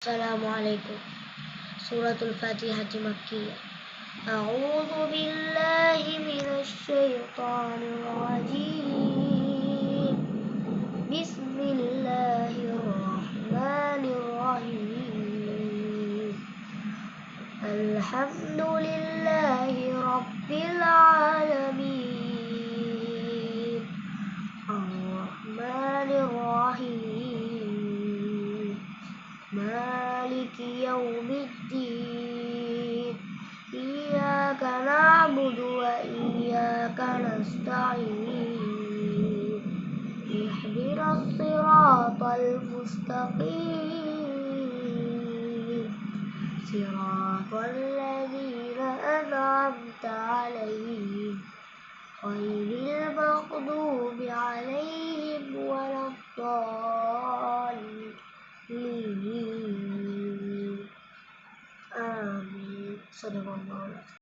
السلام عليكم. سورة الفاتحة مكية. أعوذ بالله من الشيطان الرجيم. بسم الله الرحمن الرحيم. الحمد لله رب العالمين. الرحمن الرحيم. مالك يوم الدين. إياك نعبد وإياك نستعين. اهدنا الصراط المستقيم. صراط الذين أنعمت عليهم غير المغضوب عليهم ولا الضالين. آمين. صدق الله.